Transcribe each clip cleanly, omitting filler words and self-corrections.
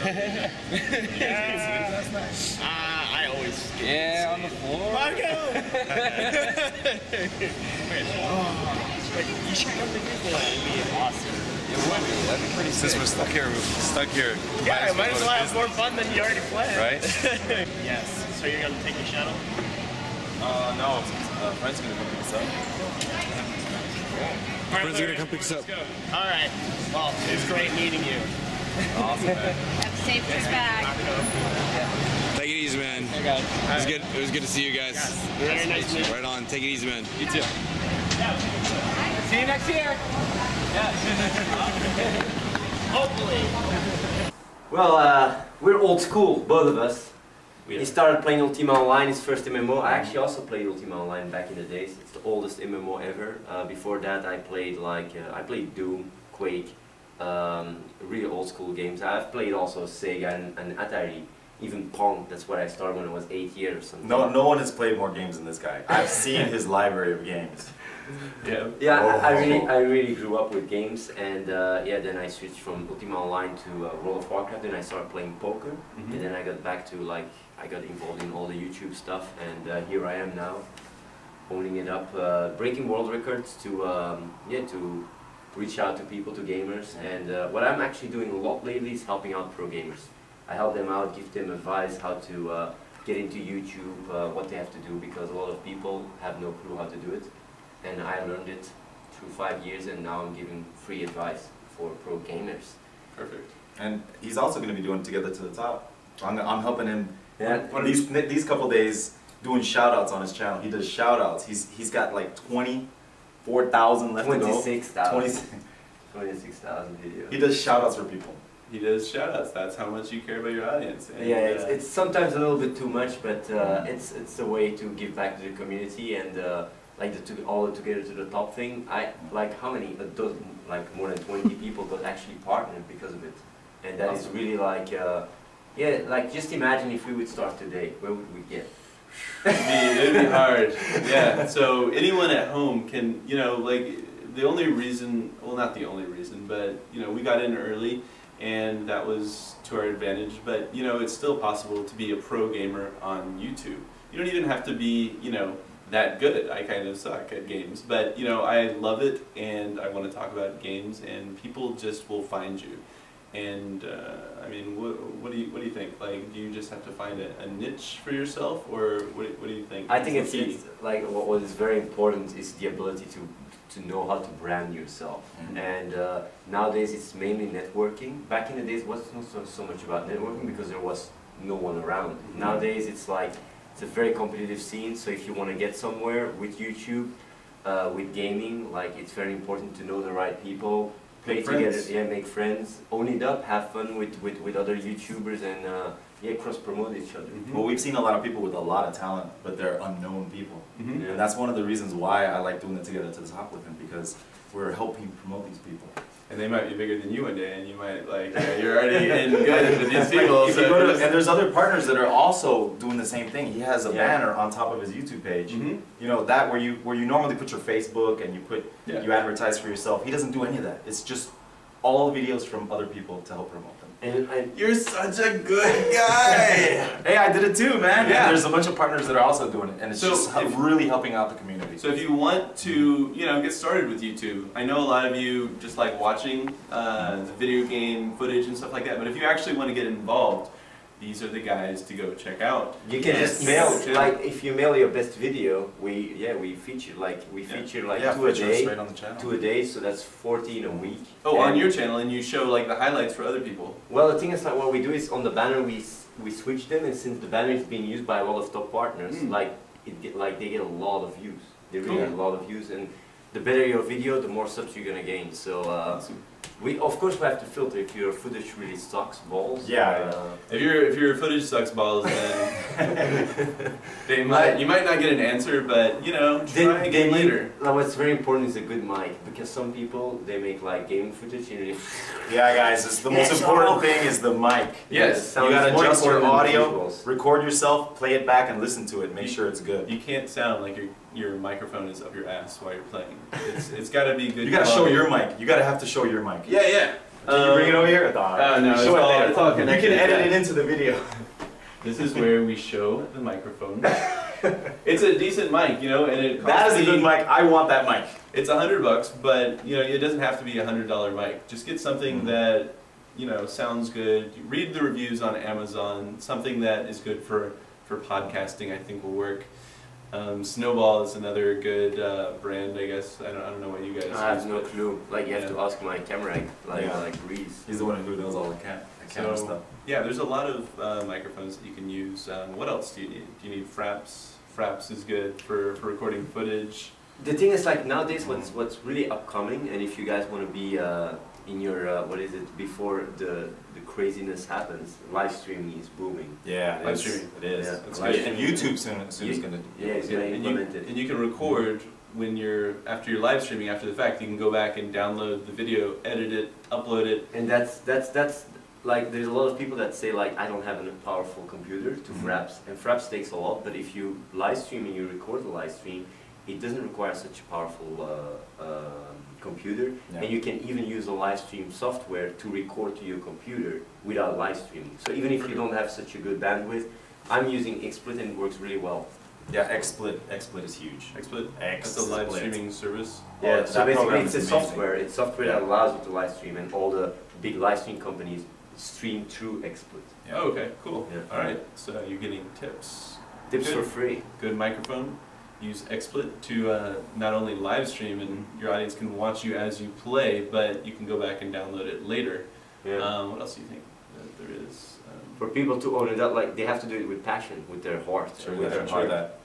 Yeah, that's nice. I always yeah, on the floor. Marco! You should come to Disneyland. It'd be awesome. It would be. That'd be pretty sick. Since we're stuck here. Yeah, might as well have more fun than you already planned. Right? Yes. So you're gonna take your shuttle? No. Friend's gonna come pick us up. Friends are gonna come pick us up. All right. Well, it was great meeting you. Awesome, man. Have a safe trip back. Take it easy, man. Hey guys. It was good. It was good to see you guys. Yes. Very nice to meet you. Right on. Take it easy, man. You too. See you next year. Hopefully. Well, we're old school, both of us. He started playing Ultima Online, his first MMO. I actually also played Ultima Online back in the days. It's the oldest MMO ever. Before that, I played I played Doom, Quake, really old school games. I've played also Sega and Atari, even Pong. That's what I started when I was 8 years or something. No one has played more games than this guy. I've seen his library of games. Yeah. Yeah, I really grew up with games, and yeah, then I switched from Ultima Online to World of Warcraft. Then I started playing poker, and then I got back to I got involved in all the YouTube stuff, and here I am now, owning it up, breaking world records to yeah, to reach out to people, to gamers. And what I'm actually doing a lot lately is helping out pro gamers. I help them out, give them advice how to get into YouTube, what they have to do, because a lot of people have no clue how to do it. And I learned it through 5 years, and now I'm giving free advice for pro gamers. Perfect. And he's also going to be doing Together to the Top. I'm helping him these couple days doing shout-outs on his channel. He does shout-outs. He's got like 24,000 left to go. 26,000 videos. He does shout-outs for people. He does shout-outs. That's how much you care about your audience. And yeah, it's sometimes a little bit too much, but it's a way to give back to the community. And like all the Together to the Top thing, how many, a dozen, more than 20 people got actually partnered because of it. And that is really yeah, just imagine if we would start today, where would we get? It'd be hard. Yeah, so anyone at home can, the only reason, well, not the only reason, but, we got in early, and that was to our advantage, but, it's still possible to be a pro gamer on YouTube. You don't even have to be, that good. I kind of suck at games, but, I love it, and I want to talk about games, and people just will find you. And I mean, what do you think? Do you just have to find a niche for yourself, or what do you think? I think it's what is very important is the ability to know how to brand yourself. And nowadays it's mainly networking. Back in the days it wasn't so much about networking because there was no one around. Nowadays it's it's a very competitive scene. So if you want to get somewhere with YouTube, with gaming, it's very important to know the right people. Play together, yeah, make friends, own it up, have fun with other YouTubers, and yeah, cross-promote each other. Well, we've seen a lot of people with a lot of talent, but they're unknown people. Yeah. And that's one of the reasons why I like doing it Together to the Top with him, because we're helping promote these people. And they might be bigger than you one day, and you might, you're already in good with these people. And there's other partners that are also doing the same thing. He has a banner on top of his YouTube page. That where you normally put your Facebook and you advertise for yourself. He doesn't do any of that. It's just all videos from other people to help promote them. And you're such a good guy! Hey, I did it too, man. Yeah. And there's a bunch of partners that are also doing it, and it's just really helping out the community. So if you want to, get started with YouTube, I know a lot of you just like watching the video game footage and stuff like that, but if you actually want to get involved, these are the guys to go check out. You can just mail, if you mail your best video, we feature, two a day, so that's 14 a week. Oh, on your channel, and you show the highlights for other people. Well, the thing is, what we do is on the banner we switch them, and since the banner is being used by a lot of top partners, they get a lot of views. They really get a lot of views, and the better your video, the more subs you're gonna gain. So. Of course we have to filter if your footage really sucks balls. Yeah. If your footage sucks balls, then you might not get an answer, but try again later. What's very important is a good mic, because some people they make gaming footage and yeah, guys, the most important thing is the mic. Yes. You gotta adjust your audio, record yourself, play it back, and listen to it. Make sure it's good. You can't sound like your microphone is up your ass while you're playing. It's got to be good. You got to show your mic. You got to have to show your mic. Yeah, yeah. Can you bring it over here? No, it's Show it all, there. it's all You connected. can edit it into the video. This is where we show the microphone. It's a decent mic, you know, and it That costs is a good me- mic. I want that mic. It's $100, but you know, it doesn't have to be $100 mic. Just get something that, you know, sounds good. Read the reviews on Amazon. Something that is good for podcasting, I think, will work. Snowball is another good brand, I guess. I don't know what you guys. I have use, no but- clue. Like you have Yeah. to ask my camera, Yeah. like Reese. He's the one who knows all the camera stuff. Yeah, there's a lot of microphones that you can use. What else do you need? Do you need Fraps? Fraps is good for recording footage. The thing is, like nowadays, what's really upcoming, and if you guys want to be in your what is it before the craziness happens, live streaming is booming. Yeah, Live streaming. It is. Yeah. It's Live good. And streaming. YouTube soon is going to do Yeah, it's gonna implement it. And you can record when after you're live streaming after the fact. You can go back and download the video, edit it, upload it. And that's like there's a lot of people that say like I don't have a powerful computer to Fraps, and Fraps takes a lot. But if you live stream and you record the live stream, it doesn't require such a powerful computer, and you can even use a live stream software to record to your computer without live streaming. So even if you don't have such a good bandwidth, I'm using XSplit and it works really well. Yeah, XSplit is huge. XSplit. That's a live streaming service. Yeah, Oh, so that basically program it's is a amazing. software. It's software that allows you to live stream, and all the big live stream companies stream through XSplit. Yeah. Oh, okay, cool. Yeah. All right, so you're getting tips. Tips Good. for free. Good microphone. Use XSplit to not only live stream and your audience can watch you as you play, but you can go back and download it later. Yeah. What else do you think that there is? For people to own it up, like they have to do it with passion, with their heart, and with their heart. that.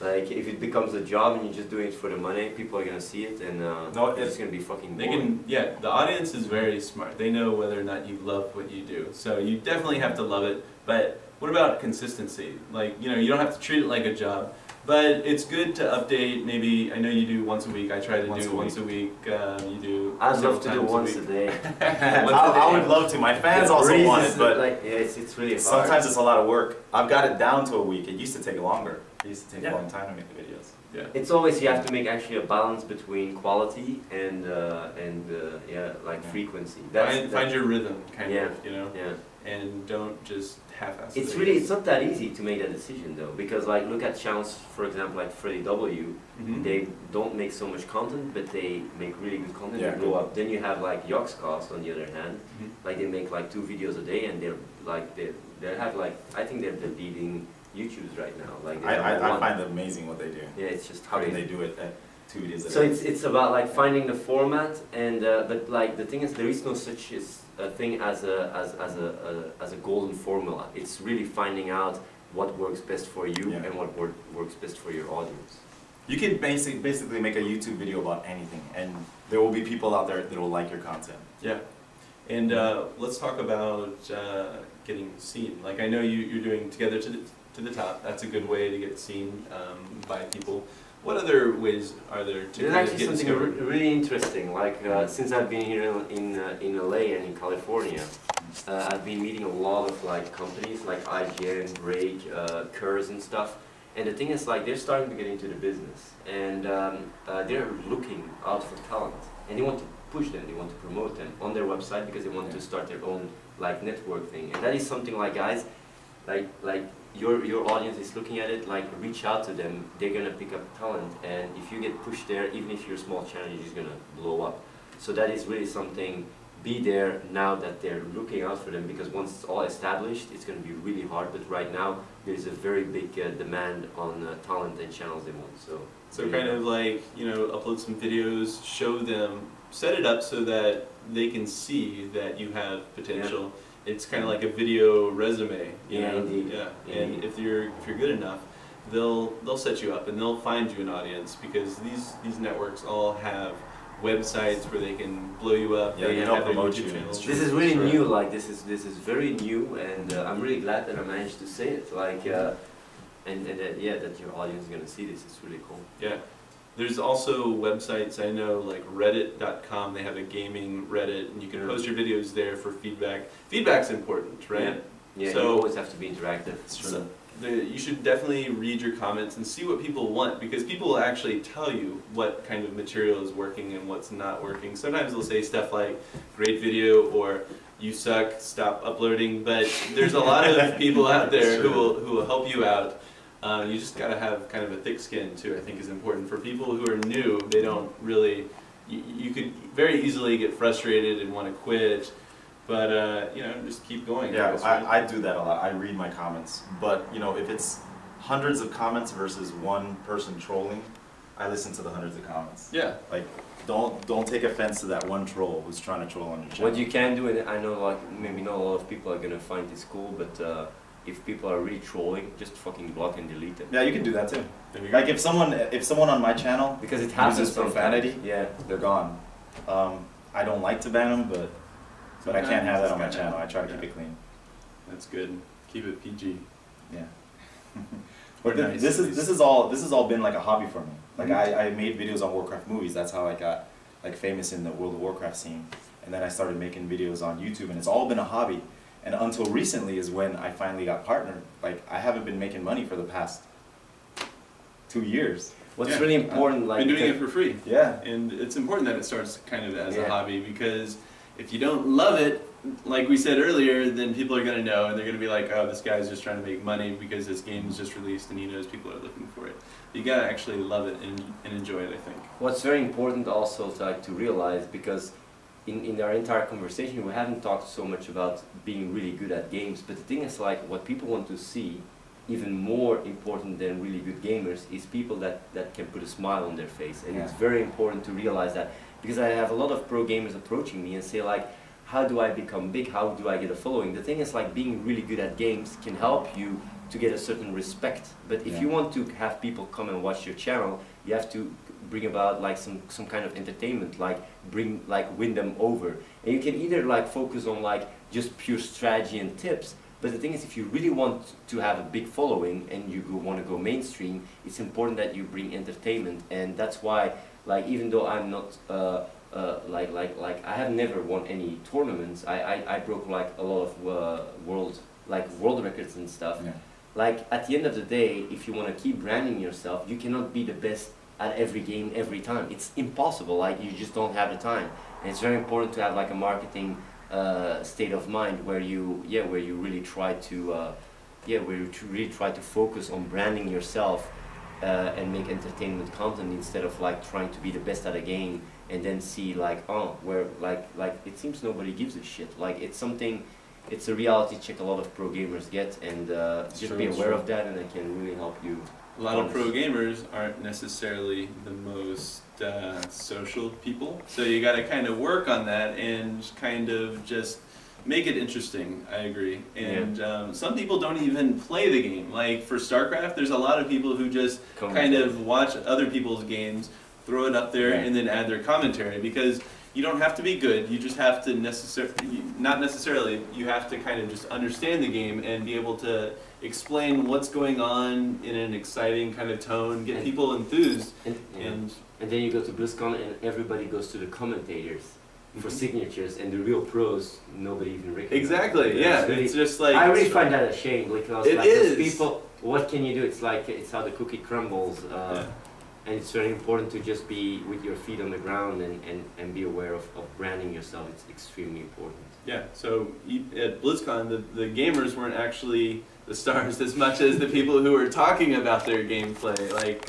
Like if it becomes a job and you're just doing it for the money, people are gonna see it, and No, it's gonna be fucking They boring. can, yeah, the audience is very smart. They know whether or not you love what you do. So you definitely have to love it, but what about consistency? Like, you know, you don't have to treat it like a job, but it's good to update. Maybe, I know you do once a week. I try to do once a week. You do I'd several love to do times once a week. day. I would love to. My fans also Reese want is it, but like, yeah, it's really hard. sometimes it's a lot of work. I've got it down to a week. It used to take longer. It used to take a long time to make the videos. Yeah. It's always you have to make actually a balance between quality and yeah, like frequency. Find your rhythm, kind Yeah. of, you know, Yeah. and don't just half-ass It's it. really, it's not that easy to make that decision though, because like look at channels, for example, like Freddie W. Mhm. They don't make so much content, but they make really good content. Yeah. They blow up. Then you have like Yogscast on the other hand, Mhm. like they make like 2 videos a day, and they're like they have like I think they're the leading YouTubes right now. Like they're number I one. find it amazing what they do. Yeah, it's just How can crazy. they do it at 2 videos a So day? it's about like finding the format, and but like the thing is there is no such a thing as a golden formula. It's really finding out what works best for you Yeah. and what works best for your audience. You can basically make a YouTube video about anything, and there will be people out there that will like your content. Yeah, and let's talk about getting seen. Like I know you're doing Together to the Top. That's a good way to get seen by people. What other ways are there to There's kind of actually get something discovered? really interesting. Like since I've been here in LA and in California, I've been meeting a lot of like companies like IGN, Break, Curse and stuff. And the thing is, like they're starting to get into the business, and they're looking out for talent, and they want to push them, they want to promote them on their website because they want to start their own like network thing. And that is something like, guys, like your audience is looking at it, like reach out to them. They're gonna pick up talent, and if you get pushed there, even if you're a small channel, you're just gonna blow up. So that is really something. Be there now that they're looking out for them, because once it's all established, it's going to be really hard. But right now, there's a very big demand on talent and channels they want. So kind of like, you know, upload some videos, show them, set it up so that they can see that you have potential. It's kind of like a video resume, you know. Indeed. Yeah, Indeed. and if you're good enough, they'll set you up and they'll find you an audience, because these networks all have websites where they can blow you up. Yeah, they they have help their promote YouTube you. channels. This is really Sure. new. Like this is very new, and I'm really glad that I managed to say it. Like and that that your audience is gonna see this. It's really cool. Yeah. There's also websites, I know, like reddit.com. They have a gaming Reddit, and you can post your videos there for feedback. Feedback's important, right? Yeah, So- you always have to be interactive. It's true. you should definitely read your comments and see what people want, because people will actually tell you what kind of material is working and what's not working. Sometimes they'll say stuff like, great video, or you suck, stop uploading, but there's a lot of people out there who will help you out. You just gotta have kind of a thick skin too, I think is important. For people who are new, they don't really, you could very easily get frustrated and want to quit. But, you know, just keep going. Yeah, I do that a lot. I read my comments. But, you know, if it's hundreds of comments versus one person trolling, I listen to the hundreds of comments. Yeah. Like, don't take offense to that one troll who's trying to troll on your channel. What you can do, and I know like maybe not a lot of people are going to find this cool, but if people are really trolling, just fucking block and delete them. Yeah, you can do that too. Like if someone on my channel because it happens uses profanity, sometimes. Yeah, they're gone. I don't like to ban them, but I can't have that on my channel. I try to keep it clean. That's good. Keep it PG. Yeah. But this has all been like a hobby for me. Like I made videos on Warcraft movies. That's how I got like famous in the World of Warcraft scene. And then I started making videos on YouTube, and it's all been a hobby. And until recently is when I finally got partnered. Like I haven't been making money for the past 2 years. What's really important, like been doing it for free. Yeah. And it's important that it starts kind of as a hobby, because if you don't love it, like we said earlier, then people are going to know, and they're going to be like, oh, this guy's just trying to make money because this game is just released and he knows people are looking for it. You got to actually love it and enjoy it, I think. What's very important also to realize, because in our entire conversation we haven't talked so much about being really good at games, but the thing is, like, what people want to see, even more important than really good gamers, is people that can put a smile on their face. And it's very important to realize that, because I have a lot of pro gamers approaching me and say like, how do I become big, how do I get a following? The thing is, like, being really good at games can help you to get a certain respect, but if you want to have people come and watch your channel, you have to bring about like some kind of entertainment, like win them over. And you can either like focus on like just pure strategy and tips, but the thing is, if you really want to have a big following and you want to go mainstream, it's important that you bring entertainment. And that's why, like, even though I'm not I have never won any tournaments, I broke like a lot of world records and stuff. Yeah. Like, at the end of the day, if you want to keep branding yourself, you cannot be the best at every game every time. It's impossible. Like, you just don't have the time. And it's very important to have like a marketing state of mind where you really try to focus on branding yourself and make entertainment content, instead of like trying to be the best at a game and then see like, oh, where like it seems nobody gives a shit. Like, it's a reality check a lot of pro gamers get, and just be aware of that, and it can really help you. A lot of pro gamers aren't necessarily the most social people, so you got to kind of work on that and kind of just make it interesting. I agree. And some people don't even play the game. Like for StarCraft, there's a lot of people who just kind of watch other people's games, throw it up there, and then add their commentary, because you don't have to be good, you just have to not necessarily, you have to kind of just understand the game and be able to explain what's going on in an exciting kind of tone, get people enthused. And then you go to BlizzCon and everybody goes to the commentators for signatures, and the real pros, nobody even recognizes. Exactly, yeah. It's, really, it's just like... I really find that a shame, because it like is. those people, what can you do? It's like, it's how the cookie crumbles. And it's very important to just be with your feet on the ground and be aware of branding yourself. It's extremely important. Yeah, so at BlizzCon, the gamers weren't actually the stars as much as the people who were talking about their gameplay. Like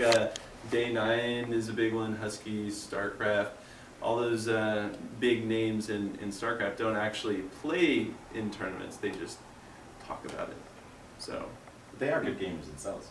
Day 9 is a big one, Huskies, StarCraft. All those big names in StarCraft don't actually play in tournaments, they just talk about it. So they are good gamers themselves.